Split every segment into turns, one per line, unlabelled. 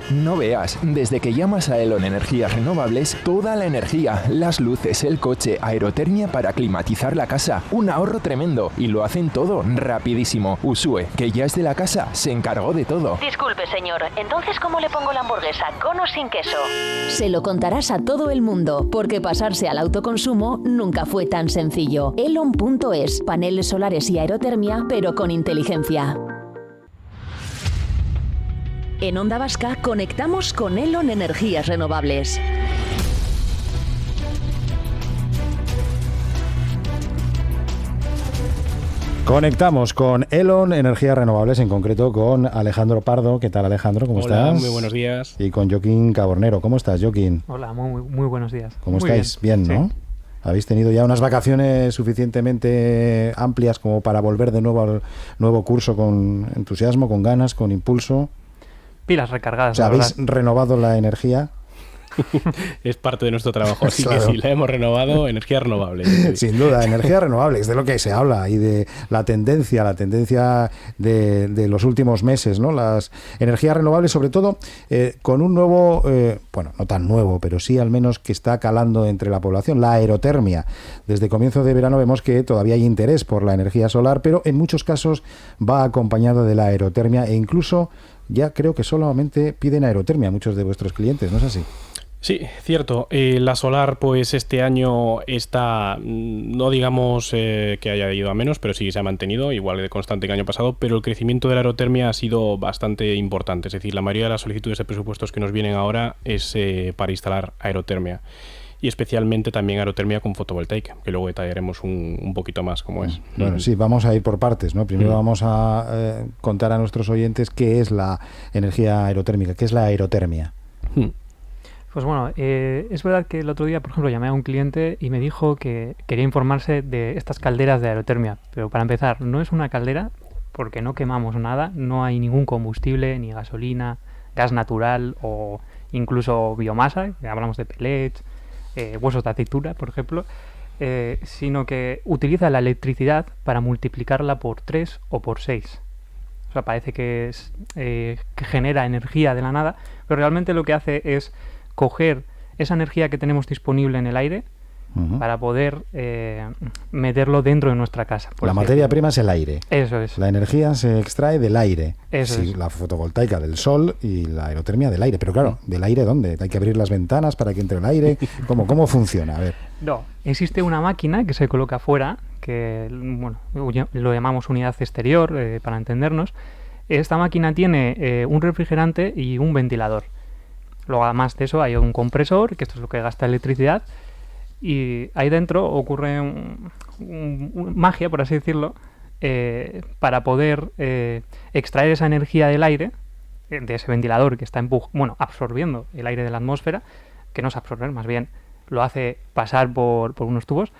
No veas, desde que llamas a Elon Energías Renovables, toda la energía, las luces, el coche, aerotermia para climatizar la casa, un ahorro tremendo, y lo hacen todo rapidísimo. Usue, que ya es de la casa, se encargó de todo.
Disculpe, señor, entonces ¿cómo le pongo la hamburguesa? ¿Con o sin queso?
Se lo contarás a todo el mundo, porque pasarse al autoconsumo nunca fue tan sencillo. Elon.es, paneles solares y aerotermia, pero con inteligencia. En Onda Vasca conectamos con Elon Energías Renovables.
Conectamos con Elon Energías Renovables, en concreto con Alejandro Pardo. ¿Qué tal, Alejandro? ¿Cómo estás?
Hola, muy buenos días.
Y con Joaquín Cabornero. ¿Cómo estás, Joaquín?
Hola, muy buenos días.
¿Cómo
muy
estáis? Bien, ¿no? Sí. ¿Habéis tenido ya unas vacaciones suficientemente amplias como para volver de nuevo al nuevo curso con entusiasmo, con ganas, con impulso?
Pilas recargadas.
O sea, ¿habéis renovado la energía?
Es parte de nuestro trabajo, así claro. Que sí, la hemos renovado, energía renovable.
Sin duda, energía renovable, es de lo que se habla y de la tendencia de los últimos meses, ¿no? Las energías renovables, sobre todo con un nuevo, bueno, no tan nuevo, pero sí al menos que está calando entre la población, la aerotermia. Desde comienzo de verano vemos que todavía hay interés por la energía solar, pero en muchos casos va acompañada de la aerotermia e incluso ya creo que solamente piden aerotermia muchos de vuestros clientes, ¿no es así?
Sí, cierto. La solar, pues este año está, no digamos que haya ido a menos, pero sí que se ha mantenido, igual de constante que el año pasado, pero el crecimiento de la aerotermia ha sido bastante importante. Es decir, la mayoría de las solicitudes de presupuestos que nos vienen ahora es para instalar aerotermia. Y especialmente también aerotermia con fotovoltaica, que luego detallaremos un poquito más cómo es.
Bueno, sí, vamos a ir por partes, ¿no? Primero vamos a contar a nuestros oyentes qué es la energía aerotérmica, qué es la aerotermia.
Pues bueno, es verdad que el otro día, por ejemplo, llamé a un cliente y me dijo que quería informarse de estas calderas de aerotermia. Pero para empezar, no es una caldera porque no quemamos nada, no hay ningún combustible, ni gasolina, gas natural o incluso biomasa, que hablamos de pellets, huesos de aceituna, por ejemplo, sino que utiliza la electricidad para multiplicarla por 3 o por 6. O sea, parece que genera energía de la nada, pero realmente lo que hace es coger esa energía que tenemos disponible en el aire para poder meterlo dentro de nuestra casa.
La materia prima es el aire.
Eso es.
La energía se extrae del aire.
Eso es.
La fotovoltaica del sol y la aerotermia del aire. Pero claro, ¿del aire dónde? ¿Hay que abrir las ventanas para que entre el aire? ¿Cómo funciona? A ver.
No, existe una máquina que se coloca afuera, que bueno, lo llamamos unidad exterior, para entendernos. Esta máquina tiene un refrigerante y un ventilador. Luego, además de eso, hay un compresor, que esto es lo que gasta electricidad, y ahí dentro ocurre magia, por así decirlo, para poder extraer esa energía del aire, de ese ventilador que está absorbiendo el aire de la atmósfera, que no es absorber, más bien lo hace pasar por unos tubos,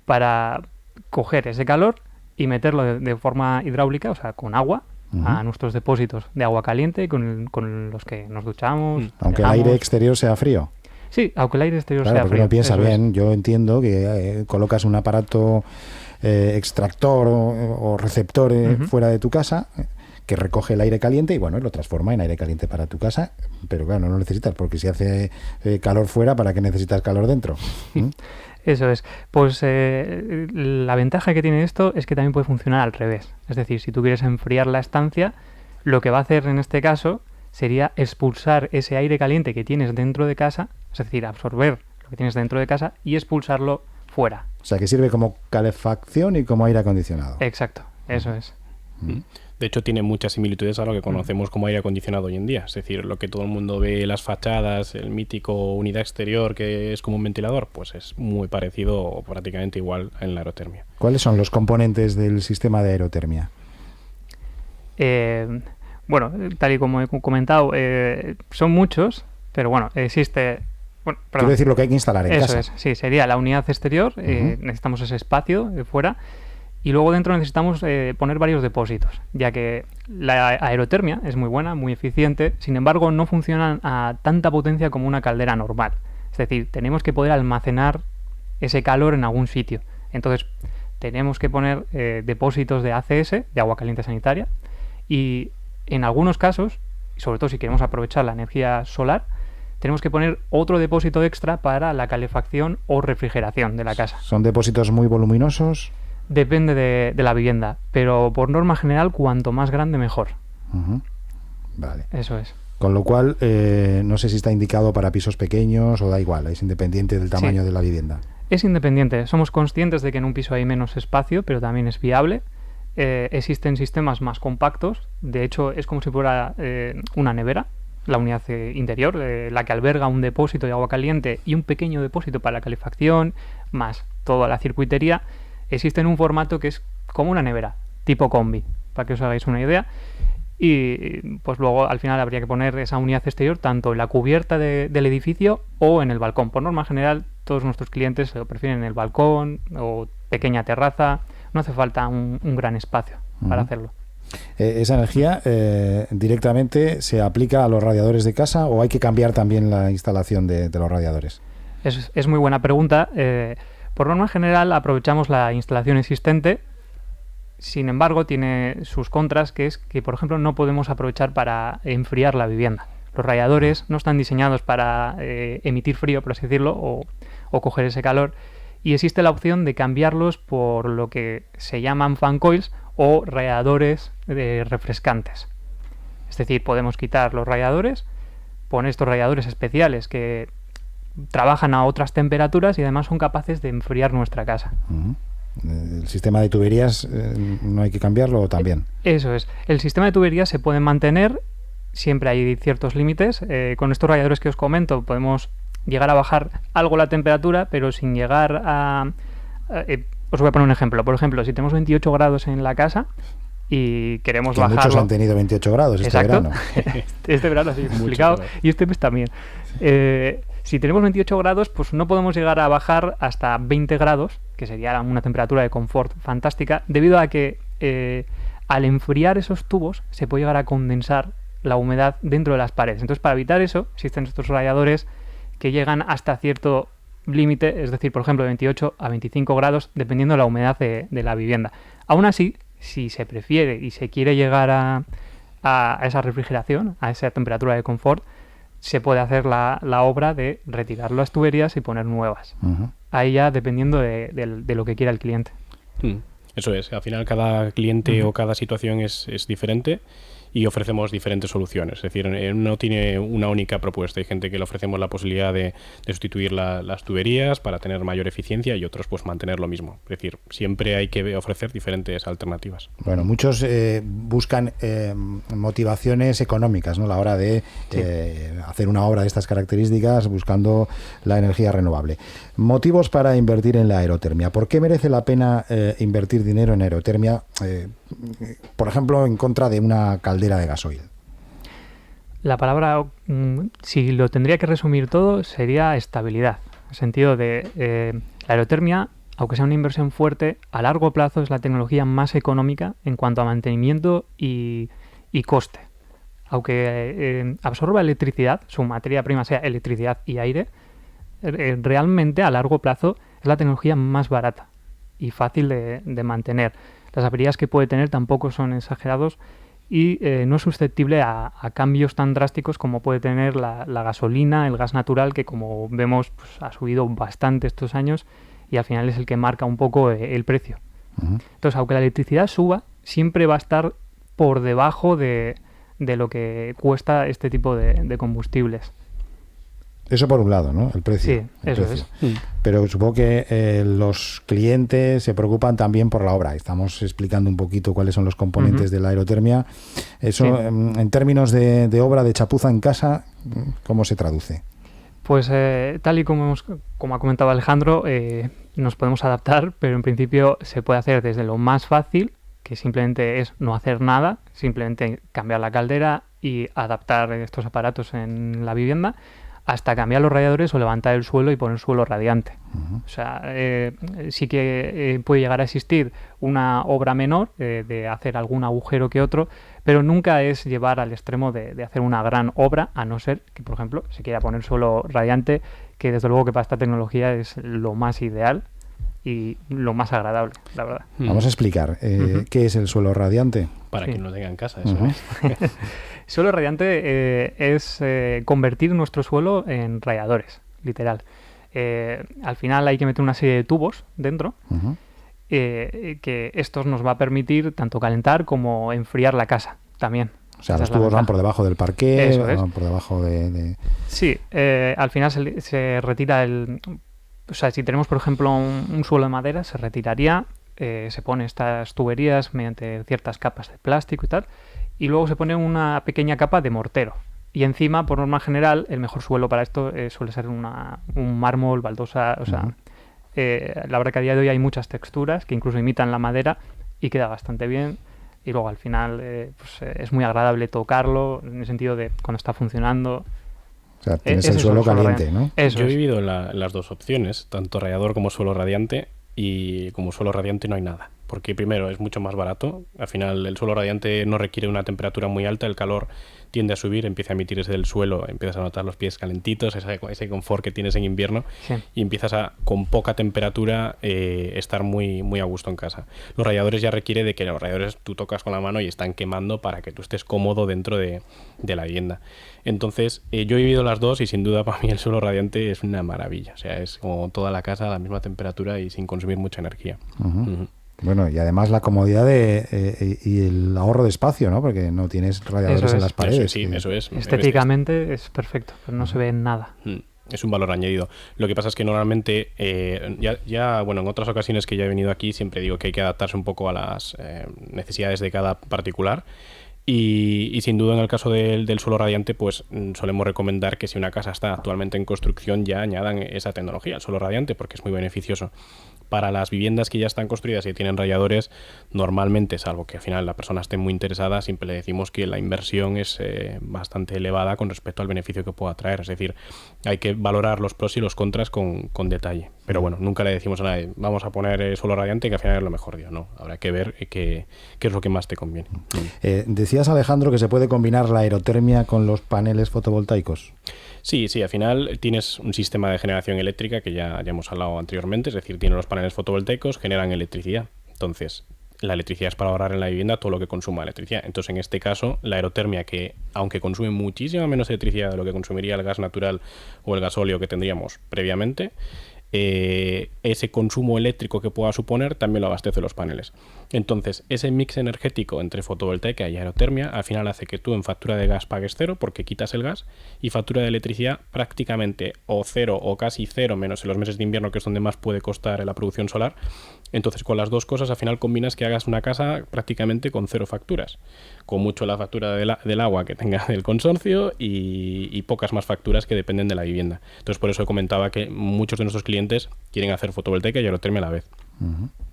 para coger ese calor y meterlo de forma hidráulica, o sea, con agua, a nuestros depósitos de agua caliente con los que nos duchamos.
Aunque el aire exterior sea frío.
Sí, aunque el aire exterior sea
porque
frío.
Uno piensa bien, yo entiendo que colocas un aparato extractor o receptor fuera de tu casa que recoge el aire caliente y bueno, lo transforma en aire caliente para tu casa, pero claro, no lo necesitas porque si hace calor fuera, ¿para qué necesitas calor dentro?
Eso es. Pues la ventaja que tiene esto es que también puede funcionar al revés. Es decir, si tú quieres enfriar la estancia, lo que va a hacer en este caso sería expulsar ese aire caliente que tienes dentro de casa, es decir, absorber lo que tienes dentro de casa y expulsarlo fuera.
O sea, que sirve como calefacción y como aire acondicionado.
Exacto, eso es.
De hecho, tiene muchas similitudes a lo que conocemos como aire acondicionado hoy en día. Es decir, lo que todo el mundo ve en las fachadas, el mítico unidad exterior que es como un ventilador, pues es muy parecido o prácticamente igual en la aerotermia.
¿Cuáles son los componentes del sistema de aerotermia?
Bueno, tal y como he comentado, son muchos, pero bueno, existe... Bueno,
quiero decir lo que hay que instalar en casa.
Eso es, sí, sería la unidad exterior, necesitamos ese espacio fuera, y luego dentro necesitamos poner varios depósitos, ya que la aerotermia es muy buena, muy eficiente, sin embargo no funciona a tanta potencia como una caldera normal. Es decir, tenemos que poder almacenar ese calor en algún sitio. Entonces, tenemos que poner depósitos de ACS, de agua caliente sanitaria, y en algunos casos y sobre todo si queremos aprovechar la energía solar, tenemos que poner otro depósito extra para la calefacción o refrigeración de la casa.
¿Son depósitos muy voluminosos?
Depende de la vivienda, pero por norma general, cuanto más grande, mejor.
Uh-huh. Vale.
Eso es.
Con lo cual, no sé si está indicado para pisos pequeños o da igual, es independiente del tamaño de la vivienda.
Es independiente. Somos conscientes de que en un piso hay menos espacio, pero también es viable. Existen sistemas más compactos. De hecho, es como si fuera una nevera, la unidad interior, la que alberga un depósito de agua caliente y un pequeño depósito para la calefacción, más toda la circuitería. Existe en un formato que es como una nevera, tipo combi, para que os hagáis una idea. Y pues luego al final habría que poner esa unidad exterior tanto en la cubierta del edificio o en el balcón. Por norma general, todos nuestros clientes lo prefieren en el balcón o pequeña terraza. No hace falta un gran espacio para hacerlo.
¿Esa energía directamente se aplica a los radiadores de casa o hay que cambiar también la instalación de los radiadores?
Es muy buena pregunta. Por norma general aprovechamos la instalación existente. Sin embargo, tiene sus contras, que es que, por ejemplo, no podemos aprovechar para enfriar la vivienda. Los radiadores no están diseñados para emitir frío, por así decirlo, o coger ese calor. Y existe la opción de cambiarlos por lo que se llaman fan coils o radiadores refrescantes. Es decir, podemos quitar los radiadores, poner estos radiadores especiales que trabajan a otras temperaturas y además son capaces de enfriar nuestra casa.
Uh-huh. ¿El sistema de tuberías no hay que cambiarlo o también?
Eso es. El sistema de tuberías se puede mantener, siempre hay ciertos límites. Con estos radiadores que os comento podemos llegar a bajar algo la temperatura, pero sin llegar a... os voy a poner un ejemplo. Por ejemplo, si tenemos 28 grados en la casa y queremos bajarlo...
Muchos han tenido 28 grados este verano.
Este verano ha sido complicado y este mes también. Si tenemos 28 grados, pues no podemos llegar a bajar hasta 20 grados, que sería una temperatura de confort fantástica, debido a que al enfriar esos tubos se puede llegar a condensar la humedad dentro de las paredes. Entonces, para evitar eso, existen estos radiadores que llegan hasta cierto límite, es decir, por ejemplo, de 28 a 25 grados, dependiendo de la humedad de la vivienda. Aún así, si se prefiere y se quiere llegar a esa refrigeración, a esa temperatura de confort, se puede hacer la obra de retirar las tuberías y poner nuevas. Uh-huh. Ahí ya dependiendo de lo que quiera el cliente.
Eso es. Al final cada cliente o cada situación es diferente y ofrecemos diferentes soluciones. Es decir, no tiene una única propuesta. Hay gente que le ofrecemos la posibilidad de sustituir las tuberías para tener mayor eficiencia y otros pues mantener lo mismo. Es decir, siempre hay que ofrecer diferentes alternativas.
Bueno, muchos buscan motivaciones económicas, ¿no? A la hora de hacer una obra de estas características buscando la energía renovable. Motivos para invertir en la aerotermia. ¿Por qué merece la pena invertir dinero en aerotermia? Por ejemplo, en contra de una caldera de gasoil.
La palabra, si lo tendría que resumir todo, sería estabilidad. En el sentido de la aerotermia, aunque sea una inversión fuerte, a largo plazo es la tecnología más económica en cuanto a mantenimiento y coste. Aunque absorba electricidad, su materia prima sea electricidad y aire, realmente a largo plazo es la tecnología más barata y fácil de mantener. Las averías que puede tener tampoco son exagerados y no es susceptible a cambios tan drásticos como puede tener la gasolina, el gas natural, que como vemos pues, ha subido bastante estos años y al final es el que marca un poco el precio. Uh-huh. Entonces, aunque la electricidad suba, siempre va a estar por debajo de lo que cuesta este tipo de combustibles.
Eso por un lado, ¿no? El precio.
Sí, eso es.
Pero supongo que los clientes se preocupan también por la obra. Estamos explicando un poquito cuáles son los componentes de la aerotermia. Eso, en términos de obra de chapuza en casa, ¿cómo se traduce?
Pues tal y como ha comentado Alejandro, nos podemos adaptar, pero en principio se puede hacer desde lo más fácil, que simplemente es no hacer nada, simplemente cambiar la caldera y adaptar estos aparatos en la vivienda, hasta cambiar los radiadores o levantar el suelo y poner suelo radiante. Uh-huh. O sea, sí que puede llegar a existir una obra menor de hacer algún agujero que otro, pero nunca es llevar al extremo de hacer una gran obra, a no ser que, por ejemplo, se quiera poner suelo radiante, que desde luego que para esta tecnología es lo más ideal, y lo más agradable, la verdad.
Vamos a explicar qué es el suelo radiante.
Para quien lo tenga en casa, eso es.
Suelo radiante es convertir nuestro suelo en radiadores, literal. Al final hay que meter una serie de tubos dentro, que estos nos va a permitir tanto calentar como enfriar la casa también.
O sea, los tubos van por debajo del parqué, van por debajo de...
Sí, al final se retira o sea, si tenemos, por ejemplo, un suelo de madera, se retiraría, se pone estas tuberías mediante ciertas capas de plástico y tal, y luego se pone una pequeña capa de mortero. Y encima, por norma general, el mejor suelo para esto suele ser un mármol, baldosa, o sea... la verdad que a día de hoy hay muchas texturas que incluso imitan la madera y queda bastante bien. Y luego al final es muy agradable tocarlo, en el sentido de cuando está funcionando.
O sea, tienes el suelo caliente, ¿no?
Yo he vivido las dos opciones, tanto radiador como suelo radiante, y como suelo radiante no hay nada. Porque primero es mucho más barato, al final el suelo radiante no requiere una temperatura muy alta, el calor tiende a subir, empieza a emitirse del suelo, empiezas a notar los pies calentitos, ese confort que tienes en invierno, y empiezas a, con poca temperatura, estar muy, muy a gusto en casa. Los radiadores ya requiere de que los radiadores tú tocas con la mano y están quemando para que tú estés cómodo dentro de la vivienda. Entonces, yo he vivido las dos y sin duda para mí el suelo radiante es una maravilla. O sea, es como toda la casa a la misma temperatura y sin consumir mucha energía.
Bueno, y además la comodidad y el ahorro de espacio, ¿no? Porque no tienes radiadores en las paredes.
Eso es.
Estéticamente es perfecto, pero no se ve nada.
Es un valor añadido. Lo que pasa es que normalmente, bueno, en otras ocasiones que ya he venido aquí, siempre digo que hay que adaptarse un poco a las necesidades de cada particular. Y sin duda en el caso del suelo radiante, pues solemos recomendar que si una casa está actualmente en construcción ya añadan esa tecnología, el suelo radiante, porque es muy beneficioso. Para las viviendas que ya están construidas y tienen radiadores, normalmente, salvo que al final la persona esté muy interesada, siempre le decimos que la inversión es bastante elevada con respecto al beneficio que pueda traer. Es decir, hay que valorar los pros y los contras con detalle. Pero bueno, nunca le decimos a nadie, vamos a poner suelo radiante, que al final es lo mejor. No, habrá que ver qué es lo que más te conviene.
Decías, Alejandro, que se puede combinar la aerotermia con los paneles fotovoltaicos.
Sí, al final tienes un sistema de generación eléctrica que ya hemos hablado anteriormente, es decir, tienes los paneles fotovoltaicos, generan electricidad. Entonces, la electricidad es para ahorrar en la vivienda todo lo que consuma electricidad. Entonces, en este caso, la aerotermia, que aunque consume muchísima menos electricidad de lo que consumiría el gas natural o el gasóleo que tendríamos previamente, ese consumo eléctrico que pueda suponer también lo abastece los paneles. Entonces, ese mix energético entre fotovoltaica y aerotermia al final hace que tú en factura de gas pagues cero porque quitas el gas, y factura de electricidad prácticamente o cero o casi cero, menos en los meses de invierno, que es donde más puede costar la producción solar. Entonces, con las dos cosas al final combinas que hagas una casa prácticamente con cero facturas, con mucho la factura del agua que tenga el consorcio y pocas más facturas que dependen de la vivienda. Entonces, por eso comentaba que muchos de nuestros clientes quieren hacer fotovoltaica y aerotermia a la vez.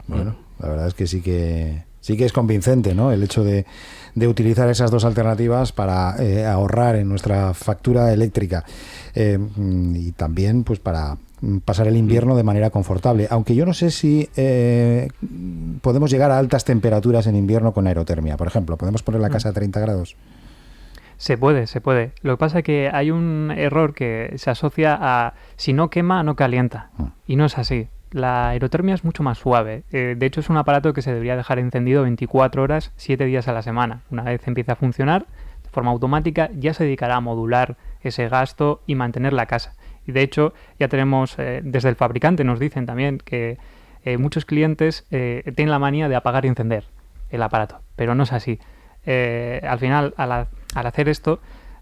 Bueno, la verdad es que sí que es convincente, ¿no? El hecho de utilizar esas dos alternativas para ahorrar en nuestra factura eléctrica y también pues para pasar el invierno de manera confortable. Aunque yo no sé si podemos llegar a altas temperaturas en invierno con aerotermia. Por ejemplo, ¿podemos poner la casa a 30 grados?
Se puede. Lo que pasa es que hay un error que se asocia a si no quema, no calienta. Y no es así. La aerotermia es mucho más suave. De hecho, es un aparato que se debería dejar encendido 24 horas, 7 días a la semana. Una vez empiece a funcionar de forma automática, ya se dedicará a modular ese gasto y mantener la casa. Y de hecho, ya tenemos, desde el fabricante nos dicen también que muchos clientes tienen la manía de apagar y encender el aparato. Pero no es así. Al final, al hacer esto,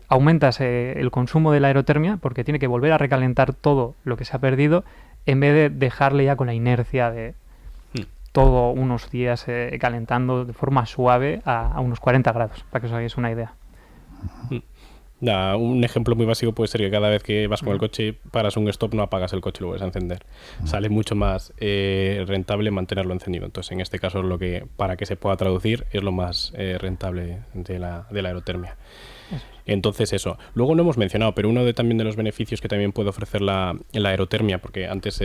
aumentas el consumo de la aerotermia porque tiene que volver a recalentar todo lo que se ha perdido en vez de dejarle ya con la inercia de todo unos días calentando de forma suave a unos 40 grados, para que os hagáis una idea.
Un ejemplo muy básico puede ser que cada vez que vas con el coche, paras un stop, no apagas el coche y lo vuelves a encender. Sale mucho más rentable mantenerlo encendido. Entonces, en este caso, para que se pueda traducir, es lo más rentable de la aerotermia. Entonces eso. Luego no hemos mencionado, pero uno también de los beneficios que también puede ofrecer la aerotermia, porque antes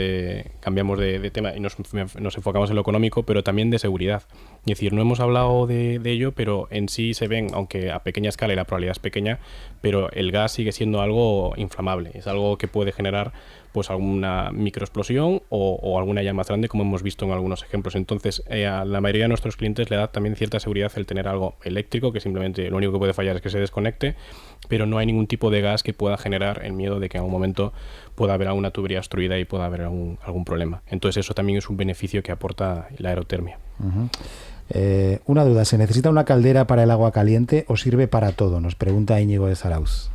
cambiamos de tema y nos enfocamos en lo económico, pero también de seguridad. Es decir, no hemos hablado de ello, pero en sí se ven, aunque a pequeña escala y la probabilidad es pequeña, pero el gas sigue siendo algo inflamable. Es algo que puede generar pues alguna microexplosión o alguna llama más grande, como hemos visto en algunos ejemplos. Entonces, a la mayoría de nuestros clientes le da también cierta seguridad el tener algo eléctrico, que simplemente lo único que puede fallar es que se desconecte, pero no hay ningún tipo de gas que pueda generar el miedo de que en algún momento pueda haber alguna tubería obstruida y pueda haber algún problema. Entonces, eso también es un beneficio que aporta la aerotermia.
Una duda, ¿se necesita una caldera para el agua caliente o sirve para todo? Nos pregunta Íñigo de Zarauz.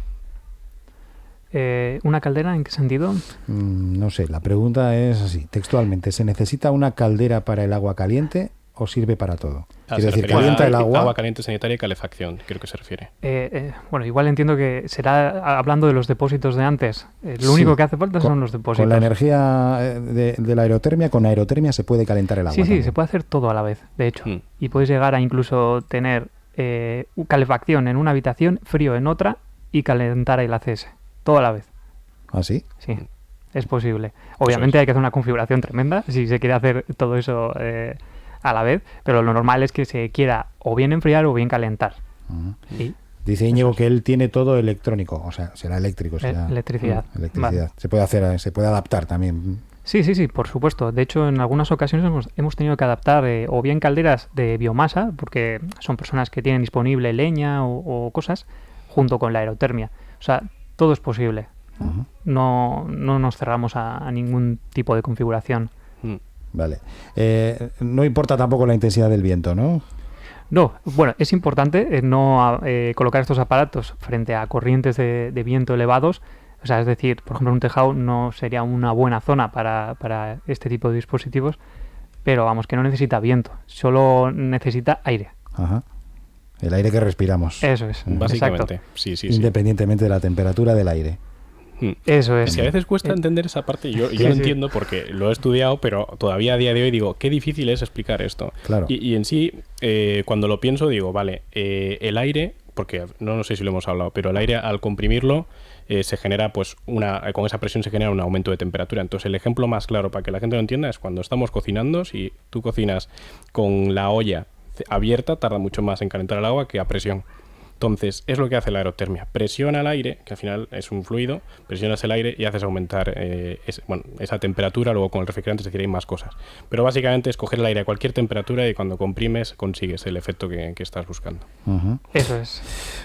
¿Una caldera en qué sentido?
No sé, la pregunta es así, textualmente, ¿se necesita una caldera para el agua caliente o sirve para todo? Quiere decir, calienta el agua.
Agua caliente sanitaria y calefacción, creo que se refiere.
Bueno, igual entiendo que será hablando de los depósitos de antes. Lo único que hace falta son los depósitos.
Con la energía de la aerotermia, con aerotermia se puede calentar el agua.
Sí, se puede hacer todo a la vez, de hecho. Y puedes llegar a incluso tener calefacción en una habitación, frío en otra y calentar el ACS. Todo a la vez.
¿Ah, sí?
Sí, es posible. Obviamente hay que hacer una configuración tremenda si se quiere hacer todo eso a la vez, pero lo normal es que se quiera o bien enfriar o bien calentar. ¿Y?
Dice Íñigo que él tiene todo electrónico, o sea, será eléctrico. Será,
electricidad.
Vale. Se puede adaptar también.
Sí, por supuesto. De hecho, en algunas ocasiones hemos tenido que adaptar o bien calderas de biomasa, porque son personas que tienen disponible leña o cosas, junto con la aerotermia. O sea, todo es posible. No nos cerramos a ningún tipo de configuración.
Vale. No importa tampoco la intensidad del viento, ¿no?
No, bueno, es importante no colocar estos aparatos frente a corrientes de viento elevados. O sea, es decir, por ejemplo, un tejado no sería una buena zona para este tipo de dispositivos, pero vamos, que no necesita viento, solo necesita aire.
Ajá. El aire que respiramos.
Eso es.
Básicamente. Sí.
Independientemente de la temperatura del aire.
Eso es.
Si a veces cuesta entender esa parte, yo lo entiendo porque lo he estudiado, pero todavía a día de hoy digo, qué difícil es explicar esto.
Claro.
Y en sí, cuando lo pienso, digo, vale, el aire, porque no sé si lo hemos hablado, pero el aire al comprimirlo se genera, pues, con esa presión se genera un aumento de temperatura. Entonces, el ejemplo más claro para que la gente lo entienda es cuando estamos cocinando, si tú cocinas con la olla abierta, tarda mucho más en calentar el agua que a presión. Entonces, es lo que hace la aerotermia. Presiona el aire, que al final es un fluido, presionas el aire y haces aumentar esa temperatura, luego con el refrigerante, es decir, hay más cosas. Pero básicamente es coger el aire a cualquier temperatura y cuando comprimes consigues el efecto que estás buscando.
Eso es.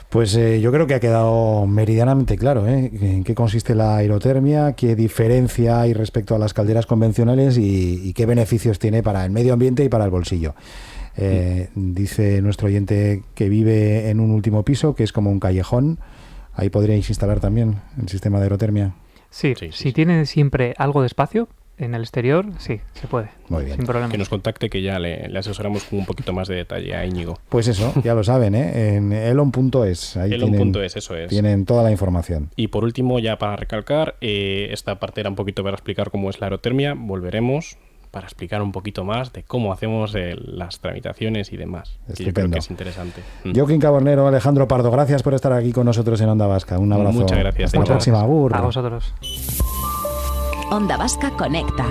Pues yo creo que ha quedado meridianamente claro en qué consiste la aerotermia, qué diferencia hay respecto a las calderas convencionales y qué beneficios tiene para el medio ambiente y para el bolsillo. Dice nuestro oyente que vive en un último piso, que es como un callejón. Ahí podríais instalar también el sistema de aerotermia.
Sí. Tiene siempre algo de espacio en el exterior, sí, se puede.
Muy bien.
Sin problema.
Que nos contacte, que ya le asesoramos con un poquito más de detalle a Íñigo.
Pues eso, ya lo saben, en elon.es. Ahí
elon.es, eso es.
Tienen toda la información.
Y por último, ya para recalcar, esta parte era un poquito para explicar cómo es la aerotermia. Volveremos para explicar un poquito más de cómo hacemos las tramitaciones y demás. Que yo creo que es interesante.
Joaquín Cabornero, Alejandro Pardo, gracias por estar aquí con nosotros en Onda Vasca. Un abrazo.
Muchas gracias.
Hasta la próxima.
A vosotros.
Onda Vasca Conecta.